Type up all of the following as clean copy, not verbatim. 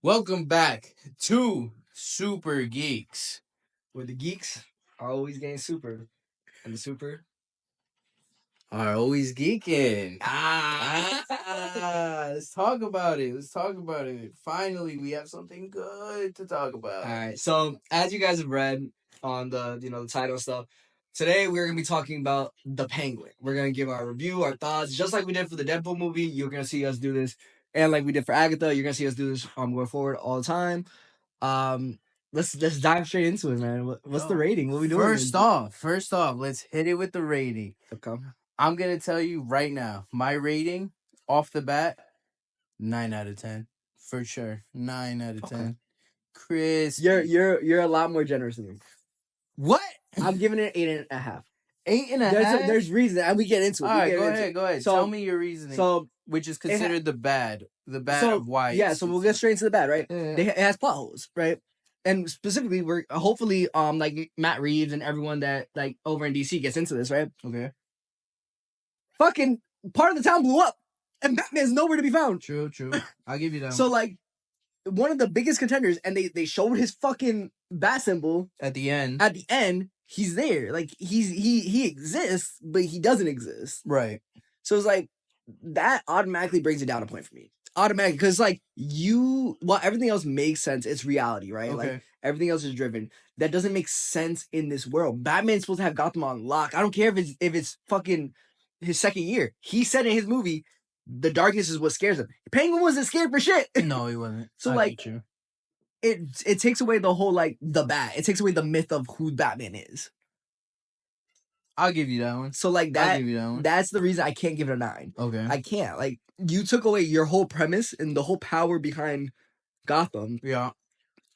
Welcome back to Super Geeks. Where the geeks are always getting super, and the super. Are always geeking. Ah. Let's talk about it. Finally, we have something good to talk about. All right. So as you guys have read on the title and stuff, today we're gonna be talking about the Penguin. We're gonna give our review, our thoughts, just like we did for the Deadpool movie. You're gonna see us do this, and like we did for Agatha, you're gonna see us do this going forward all the time. Um, let's dive straight into it, man. What's the rating? What are we doing? First off, let's hit it with the rating. Okay. I'm gonna tell you right now, my rating off the bat, 9 out of 10 for sure. 9 out of 10. Okay. Chris, You're a lot more generous than me. what? I'm giving it 8.5. 8.5. There's reason, and we get into it. All right, go ahead. So, Tell me your reasoning. So, which is considered the bad so of why. yeah. So we'll get straight into the bad, right? Yeah. It has plot holes, right? And specifically, we're hopefully like Matt Reeves and everyone that like over in DC gets into this, right? Okay. Fucking part of the town blew up, and Batman's nowhere to be found. True. I'll give you that. So like one of the biggest contenders, and they showed his fucking bat symbol at the end. At the end, he's there. Like he exists, but he doesn't exist. Right. So it's like that automatically brings it down a point for me. Automatically, because like everything else makes sense. It's reality, right? Okay. Like everything else is driven. That doesn't make sense in this world. Batman's supposed to have Gotham on lock. I don't care if it's fucking his second year. He said in his movie, the darkness is what scares him. Penguin wasn't scared for shit. No, he wasn't. So like, it takes away the whole like the bat. It takes away the myth of who Batman is. I'll give you that one. So like that's the reason I can't give it a 9. Okay. I can't. Like you took away your whole premise and the whole power behind Gotham. Yeah.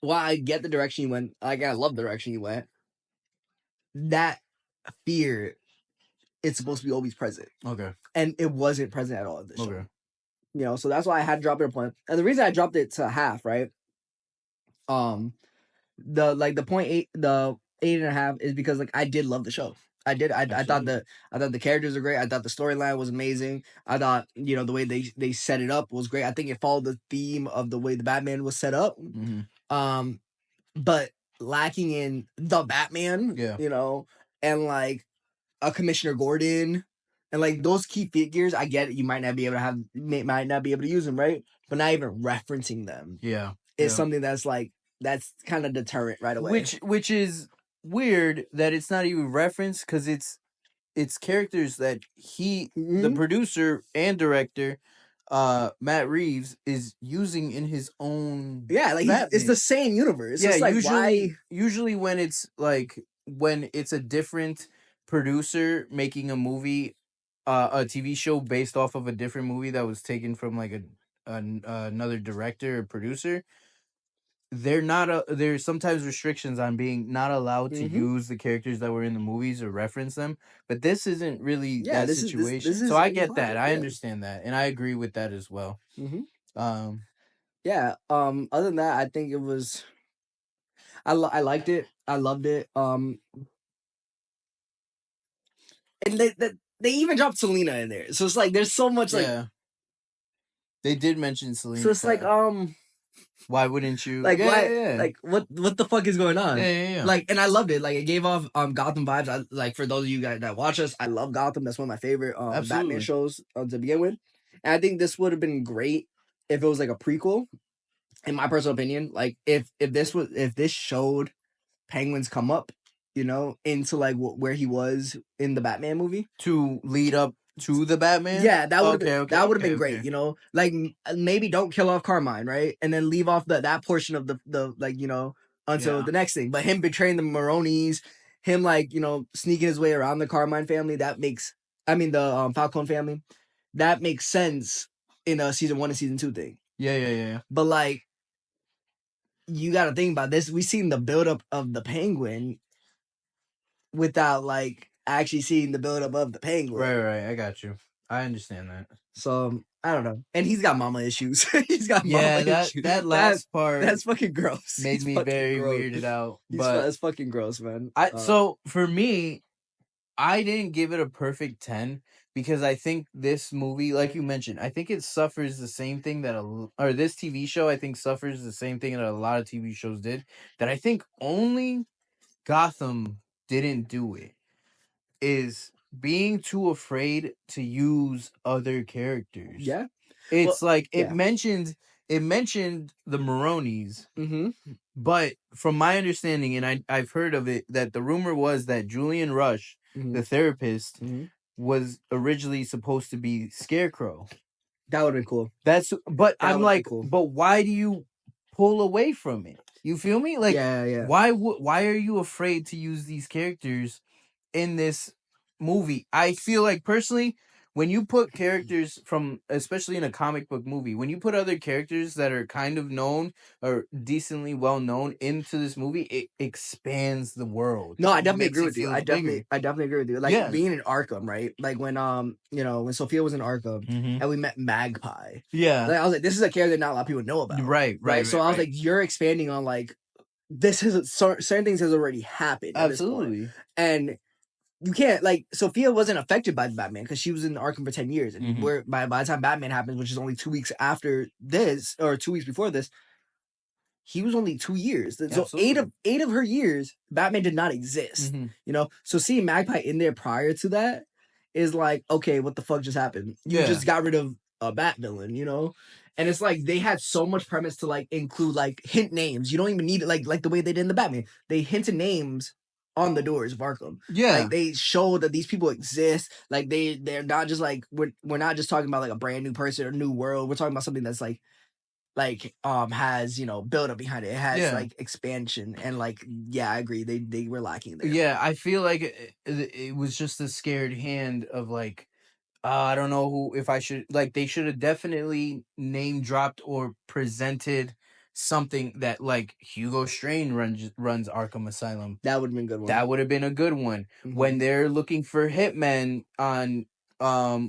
While I get the direction you went, like I love the direction you went. That fear, it's supposed to be always present. Okay. And it wasn't present at all in this show. Okay. You know, so that's why I had to drop it a point. And the reason I dropped it to half, right? The point eight, the 8.5 is because like I did love the show. I thought the characters were great. I thought the storyline was amazing. I thought the way they set it up was great. I think it followed the theme of the way the Batman was set up. Mm-hmm. But lacking in the Batman, and like a Commissioner Gordon, and like those key figures. I get it. You might not be able to use them, right? But not even referencing them, is something that's kind of deterrent right away. Which is weird that it's not even referenced because it's characters that the producer and director, Matt Reeves, is using in his own. Yeah, like it's the same universe. Yeah, it's like usually when it's a different producer making a movie, a TV show based off of a different movie that was taken from like another director or producer. There's sometimes restrictions on being not allowed to use the characters that were in the movies or reference them, but this isn't really that situation. So I get that. I understand that, and I agree with that as well. Other than that, I think it was. I liked it. I loved it. And they even dropped Selena in there, so it's like there's so much They did mention Selena. So it's like why wouldn't you? Like like what the fuck is going on? Yeah. Like, and I loved it. Like it gave off Gotham vibes. I like, for those of you guys that watch us, I love Gotham. That's one of my favorite Batman shows to begin with. And I think this would have been great if it was like a prequel. In my personal opinion, like if this showed Penguin's come up, into like where he was in the Batman movie to lead up to the Batman. Yeah, that would have been great. Like maybe don't kill off Carmine, right, and then leave off that portion of the like until the next thing. But him betraying the Maronis, him sneaking his way around the Carmine family, the Falcone family, that makes sense in a season 1 and season 2 thing. Yeah. But like, you got to think about this. We've seen the buildup of the Penguin without like actually seeing the buildup of the Penguin. Right. I got you. I understand that. So I don't know. And he's got mama issues. He's got mama issues. That last part, that's fucking gross. Made me very weirded out. But that's fucking gross, man. So for me, I didn't give it a perfect 10 because I think this movie, like you mentioned, I think it suffers the same thing that or this TV show I think suffers the same thing that a lot of TV shows did, that I think only Gotham didn't do it, is being too afraid to use other characters. Yeah. Well, It's like yeah. it mentioned the Maronis, Mm-hmm. but from my understanding, and I've heard of it, that the rumor was that Julian Rush, Mm-hmm. the therapist, Mm-hmm. was originally supposed to be Scarecrow. That would have been cool. But That I'm would be like, cool. but why do you pull away from it? You feel me? Like, Yeah. why are you afraid to use these characters in this movie? I feel like personally, when you put characters from, especially in a comic book movie, when you put other characters that are kind of known or decently well known into this movie, it expands the world. No, I It definitely makes agree it with you. feel bigger. I definitely agree with you. Like Yeah. being in Arkham, right? Like when when Sophia was in Arkham Mm-hmm. and we met Magpie. Yeah. Like I was like, this is a character not a lot of people know about. Right. So I was like, you're expanding on like this is certain things has already happened at this point. Absolutely. And you can't like Sophia wasn't affected by the Batman because she was in Arkham for 10 years. And Mhm. where by the time Batman happens, which is only 2 weeks after this, or 2 weeks before this, he was only 2 years. So Absolutely. eight of her years, Batman did not exist. Mhm. You know, so seeing Magpie in there prior to that is like, okay, what the fuck just happened? You Yeah. just got rid of a Bat villain, you know? And it's like they had so much premise to like include like hint names. You don't even need it like the way they did in the Batman. They hinted names on the doors of Arkham. Yeah. Like they show that these people exist. Like they're not just like we're not just talking about like a brand new person or new world. We're talking about something that's like has build up behind it. It has like expansion and like yeah, I agree. They were lacking there. Yeah, I feel like it was just a scared hand of like, I don't know who, if I should, like, they should have definitely name dropped or presented something that, like, Hugo Strange runs Arkham Asylum. That would have been a good one. That would have been a good one. When they're looking for hitmen on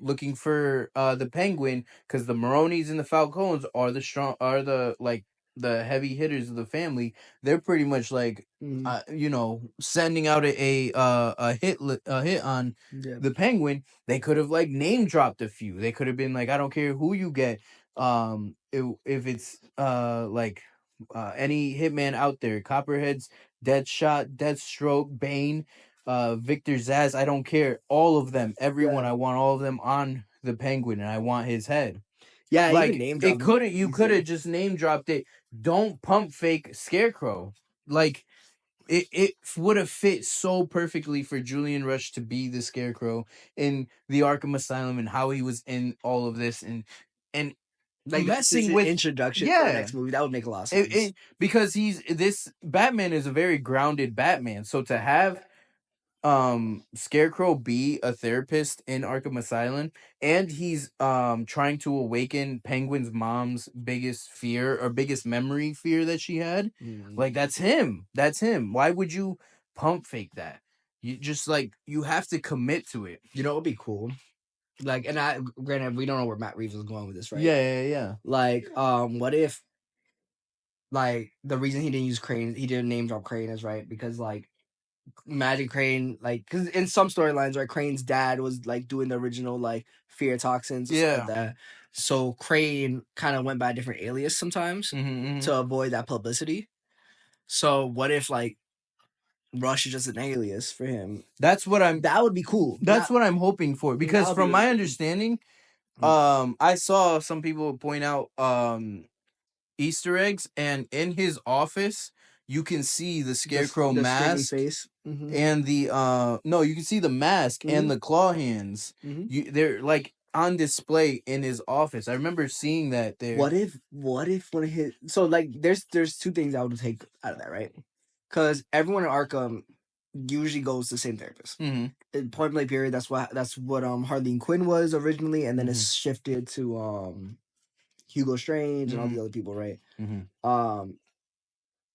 looking for the Penguin, because the Maronis and the Falcones are the heavy hitters of the family. They're pretty much like sending out a hit on the Penguin. They could have like name dropped a few. They could have been like, I don't care who you get, if it's any hitman out there, Copperheads, Deadshot, Deathstroke, Bane, Victor Zsasz, I don't care. All of them, everyone, I want all of them on the Penguin, and I want his head. Yeah, like even name it drop could you could easily. have just name dropped it. Don't pump fake Scarecrow. Like it would have fit so perfectly for Julian Rush to be the Scarecrow in the Arkham Asylum and how he was in all of this and Like messing this with introduction for the next movie. That would make a lot of sense. because this Batman is a very grounded Batman. So to have Scarecrow be a therapist in Arkham Asylum, and he's trying to awaken Penguin's mom's biggest fear or biggest memory fear that she had. Like that's him. Why would you pump fake that? You just like, you have to commit to it. You know what would be cool? Like, and granted we don't know where Matt Reeves is going with this, right? Yeah. Like, what if like the reason he didn't use Crane, he didn't name drop Crane is right because like imagine Crane, like, because in some storylines, right, Crane's dad was like doing the original like fear toxins, and stuff like that. So Crane kind of went by a different alias sometimes to avoid that publicity. So what if like Rush is just an alias for him? That would be cool. That's what I'm hoping for, because from my understanding, I saw some people point out Easter eggs, and in his office you can see the Scarecrow the mask face. and the no, you can see the mask and the claw hands. They're like on display in his office. I remember seeing that there. What if one of his, so like there's two things I would take out of that, right? Because everyone in Arkham usually goes to the same therapist. In Point Blank period, that's what Harleen Quinn was originally, and then it's shifted to Hugo Strange and all the other people, right?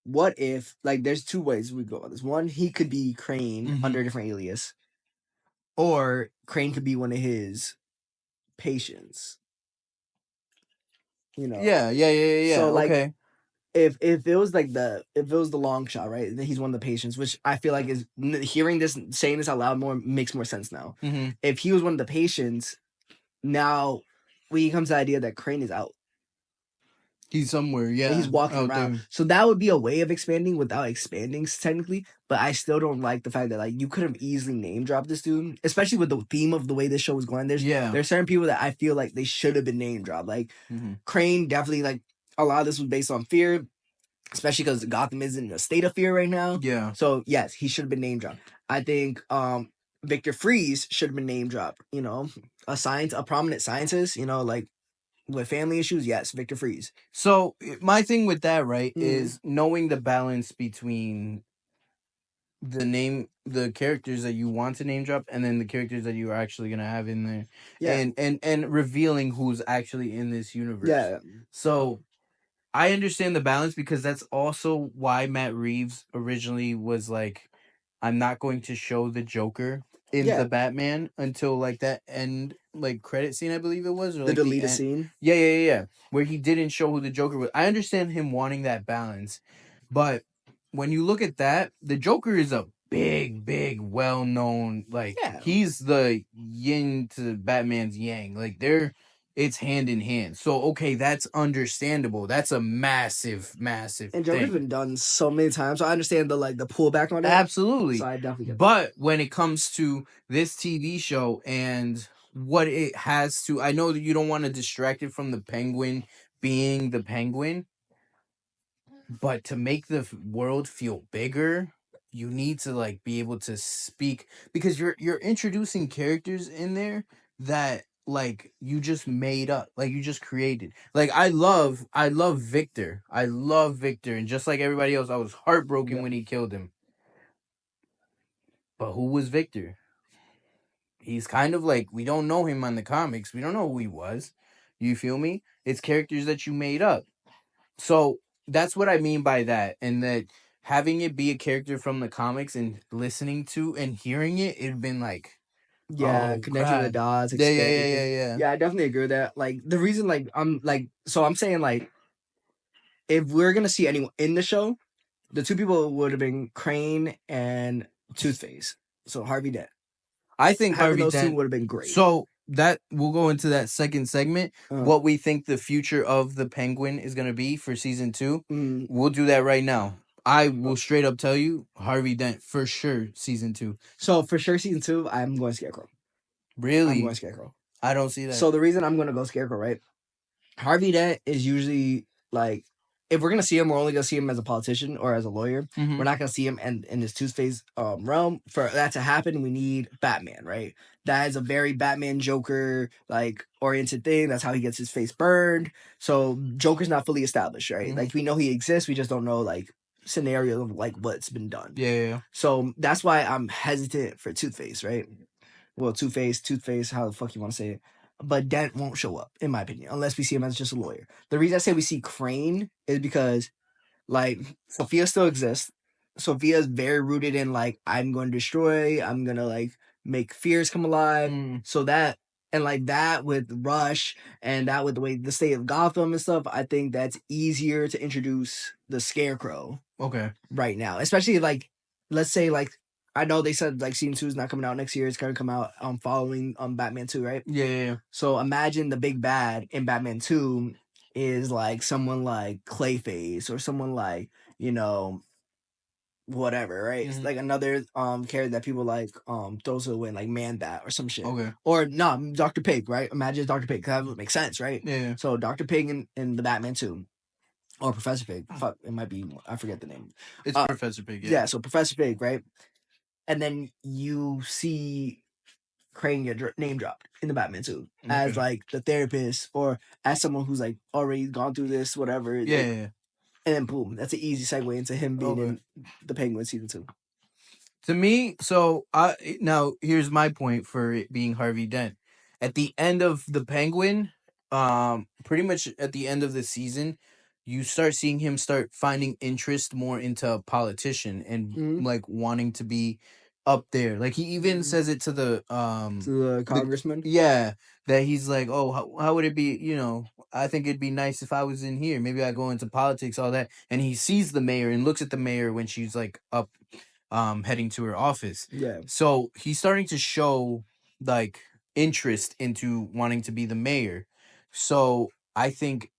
What if like there's two ways we go on this. One, he could be Crane under a different alias, or Crane could be one of his patients. You know. Yeah. So like, okay. if it was like if it was the long shot, right? He's one of the patients, which I feel like is hearing this, saying this out loud more makes more sense now. Mm-hmm. If he was one of the patients, now we come to the idea that Crane is out. He's somewhere, yeah, He's walking out around. there. So that would be a way of expanding without expanding technically. But I still don't like the fact that like you could have easily name dropped this dude, especially with the theme of the way this show was going. There's certain people that I feel like they should have been name dropped. Like Crane, definitely like a lot of this was based on fear, especially because Gotham is in a state of fear right now. Yeah. So yes, he should have been name dropped. I think Victor Freeze should have been name dropped. You know, a prominent scientist. You know, like with family issues. Yes, Victor Freeze. So my thing with that, right, is knowing the balance between the characters that you want to name drop, and then the characters that you are actually gonna have in there, Yeah. and revealing who's actually in this universe. Yeah. So I understand the balance, because that's also why Matt Reeves originally was like, I'm not going to show the Joker in Yeah. the Batman until like that end like credit scene, I believe it was, or The like deleted end. scene. Yeah, where he didn't show who the Joker was. I understand him wanting that balance, but when you look at that, the Joker is a big, well known, like, Yeah. he's the yin to Batman's yang. Like, it's hand in hand. So okay, that's understandable. That's a massive And Joker's thing. been done so many times, so I understand the pullback on it. Absolutely. So I definitely get that. But when it comes to this TV show and what it has to, I know that you don't want to distract it from the Penguin being the Penguin, but to make the world feel bigger, you need to like be able to speak, because you're introducing characters in there that like you just made up, like you just created. Like I love Victor. I love Victor, and just like everybody else, I was heartbroken when he killed him. But who was Victor? He's kind of like, we don't know him on the comics. We don't know who he was. You feel me? It's characters that you made up. So that's what I mean by that. And that having it be a character from the comics and listening to and hearing it, it'd been like, Yeah, connecting the dots, Yeah, expanding. yeah. Yeah, I definitely agree with that. Like the reason, like I'm saying, like if we're gonna see anyone in the show, the two people would have been Crane and Toothface. So Harvey Dent. I think Having Harvey those two Dent would have been great. So that we'll go into that second segment. What we think the future of the Penguin is going to be for season 2. We'll do that right now. I will straight up tell you, Harvey Dent for sure season 2. So for sure season 2, I'm going Scarecrow. Really? I'm going Scarecrow. I don't see that. So the reason I'm going to go Scarecrow, right? Harvey Dent is usually like, if we're gonna see him, we're only gonna see him as a politician or as a lawyer. We're not gonna see him in his Two-Face realm. For that to happen, we need Batman, right? That is a very Batman Joker like oriented thing. That's how he gets his face burned. So Joker's not fully established, right? Like we know he exists, we just don't know like scenario of like what's been done. Yeah. So that's why I'm hesitant for Toothface, right? Well, Toothface, how the fuck you want to say it? But Dent won't show up, in my opinion, unless we see him as just a lawyer. The reason I say we see Crane is because, like, Sophia still exists. Sophia is very rooted in, like, I'm going to destroy, I'm going to, like, make fears come alive. So that, and, like, that with Rush and that with the way the state of Gotham and stuff, I think that's easier to introduce the Scarecrow. Okay. Right now. Especially, like, let's say, like, I know they said like season 2 is not coming out next year. It's gonna come out following Batman 2, right? Yeah. So imagine the big bad in Batman 2 is like someone like Clayface or someone like, you know, whatever, right? It's like another character that people like throws away like Man Bat or some shit. Okay. Or no, Dr. Pig, right? Imagine Dr. Pig. That would make sense, right? Yeah. So Dr. Pig in the Batman 2. Or Professor Pig. Fuck, it might be, I forget the name. It's Professor Pig, yeah. So Professor Pig, right? And then you see Crane get name dropped in the Batman 2 as like the therapist or as someone who's like already gone through this, whatever. Yeah. And then boom, that's an easy segue into him being in the Penguin season 2. To me, now here's my point for it being Harvey Dent. At the end of the Penguin, pretty much at the end of the season, you start seeing him start finding interest more into a politician and like wanting to be up there. Like he even says it to the to the congressman. yeah, that he's like, oh, how would it be? I think it'd be nice if I was in here. Maybe I go into politics, all that. And he sees the mayor and looks at the mayor when she's like up, heading to her office. Yeah. So he's starting to show like interest into wanting to be the mayor. So I think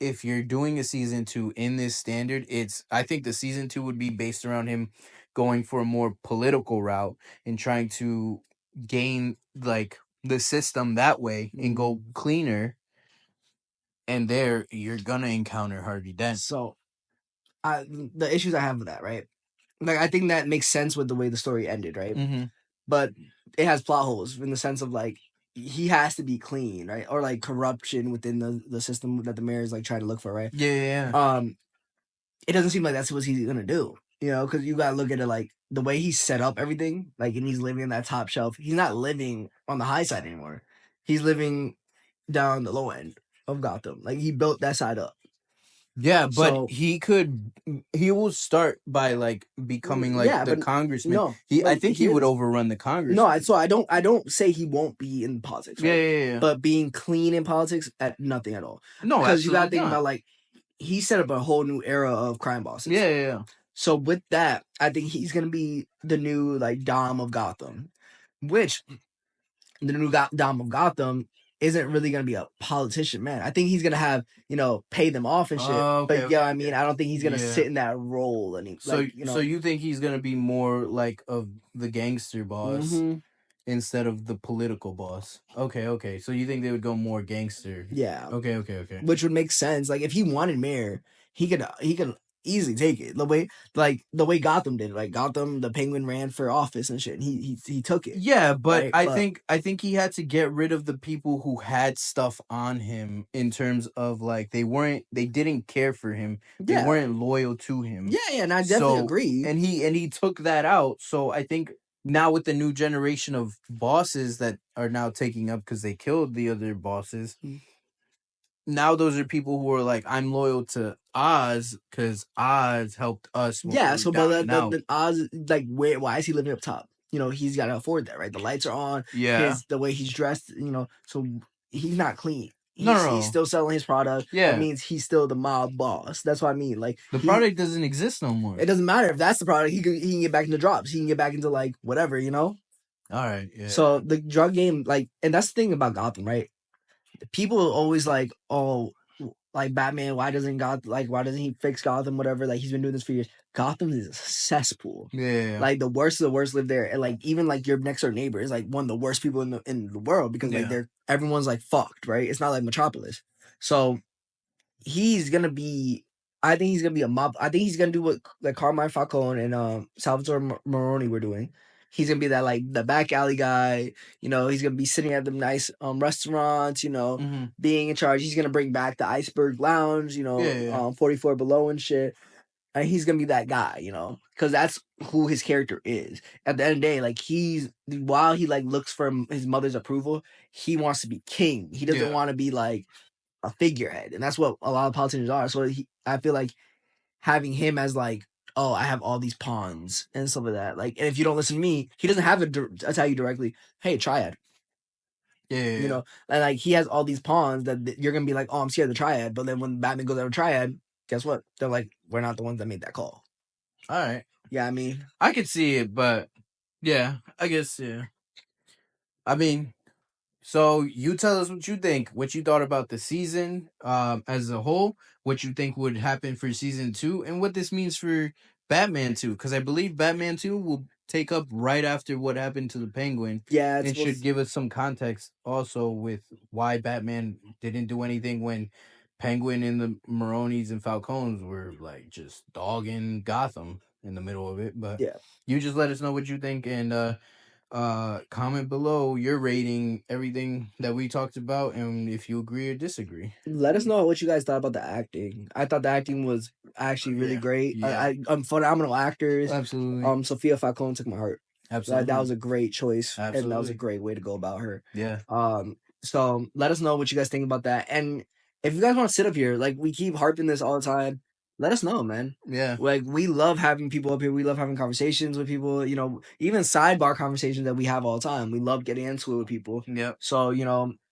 if you're doing a season 2 in this standard, I think the season 2 would be based around him going for a more political route and trying to gain like the system that way and go cleaner. And there you're gonna encounter Harvey Dent. So, the issues I have with that, right? Like, I think that makes sense with the way the story ended, right? Mm-hmm. But it has plot holes in the sense of like he has to be clean, right? Or like corruption within the system that the mayor is like trying to look for, right? Yeah. It doesn't seem like that's what he's gonna do, because you gotta look at it like the way he's set up everything, like, and he's living in that top shelf. He's not living on the high side anymore. He's living down the low end of Gotham. Like he built that side up. Yeah, but So he will start by like becoming like yeah, the but congressman. no, I but think he would is. overrun the No, congressman. so I don't say he won't be in politics, right? Yeah. But being clean in politics at nothing at all. No, Because you gotta absolutely think not. about like he set up a whole new era of crime bosses. Yeah. So with that, I think he's gonna be the new like Dom of Gotham, which the new Dom of Gotham isn't really gonna be a politician, man. I think he's gonna have pay them off and shit. Okay, But yeah, I okay. mean, I don't think he's gonna Yeah. sit in that role and So you think he's gonna be more like of the gangster boss instead of the political boss? Okay. So you think they would go more gangster? Yeah. Okay. Which would make sense. Like if he wanted mayor, he could easily take it. The way Gotham did. Like Gotham, the Penguin ran for office and shit. And he took it. Yeah, but Right. I think he had to get rid of the people who had stuff on him in terms of like they didn't care for him. They Yeah. weren't loyal to him. Yeah, and I definitely agree. And he took that out. So I think now with the new generation of bosses that are now taking up because they killed the other bosses, now those are people who are like, I'm loyal to Oz because Oz helped us when Yeah, we were so down but and out. the Oz, like why is he living up top? He's got to afford that, right? The lights are on. Yeah. The way he's dressed, so he's not clean. No. He's still selling his product. Yeah. That means he's still the mob boss. That's what I mean. Like The product doesn't exist no more. it doesn't matter if that's the product. He can get back into drops. He can get back into like whatever. All right. Yeah. So the drug game, like, and that's the thing about Gotham, right? People are always like, oh, like Batman, why doesn't he fix Gotham? Whatever. Like he's been doing this for years. Gotham is a cesspool. Yeah. Like the worst of the worst live there, and like even like your next door neighbor is like one of the worst people in the world because like everyone's like fucked, right? It's not like Metropolis. So he's gonna be. I think he's gonna be a mob. I think he's gonna do what like Carmine Falcone and Salvatore Moroni were doing. He's gonna be that like the back alley guy. He's gonna be sitting at the nice restaurants. Being in charge. He's gonna bring back the Iceberg Lounge. 44 Below and shit. And he's gonna be that guy. Because that's who his character is. At the end of the day, like while he like looks for his mother's approval, he wants to be king. He doesn't want to be like a figurehead, and that's what a lot of politicians are. So I feel like having him as like, oh, I have all these pawns and stuff like that. Like, and if you don't listen to me, he doesn't have to tell you directly, hey, Triad. Yeah. And like he has all these pawns that you're gonna be like, oh, I'm scared of the Triad. But then when Batman goes over Triad, guess what? They're like, we're not the ones that made that call. All right. Yeah, I mean, I could see it, but yeah, I guess yeah. I mean, so you tell us what you think, what you thought about the season as a whole, what you think would happen for season 2, and what this means for Batman 2, because I believe Batman 2 will take up right after what happened to the Penguin. yeah, It should give us some context also with why Batman didn't do anything when Penguin and the Maronis and Falcones were like just dogging Gotham in the middle of it. But yeah. you just let us know what you think, and comment below your rating, everything that we talked about, and if you agree or disagree. Let us know what you guys thought about the acting. I thought the acting was actually really great. Yeah. Phenomenal actors. Absolutely. Sophia Falcone took my heart. Absolutely. That was a great choice, and that was a Absolutely. great way to go about her. Yeah. So let us know what you guys think about that, and if you guys want to sit up here, like we keep harping this all the time, let us know, man. Yeah. Like we love having people up here. We love having conversations with people. Even sidebar conversations that we have all the time. We love getting into it with people. Yep. So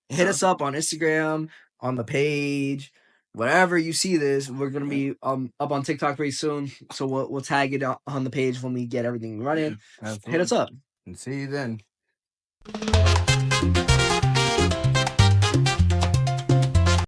hit us up on Instagram, on the page, wherever you see this. We're gonna be up on TikTok pretty soon, so we'll tag it on the page when we get everything running. Hit us Absolutely. up. And see you then.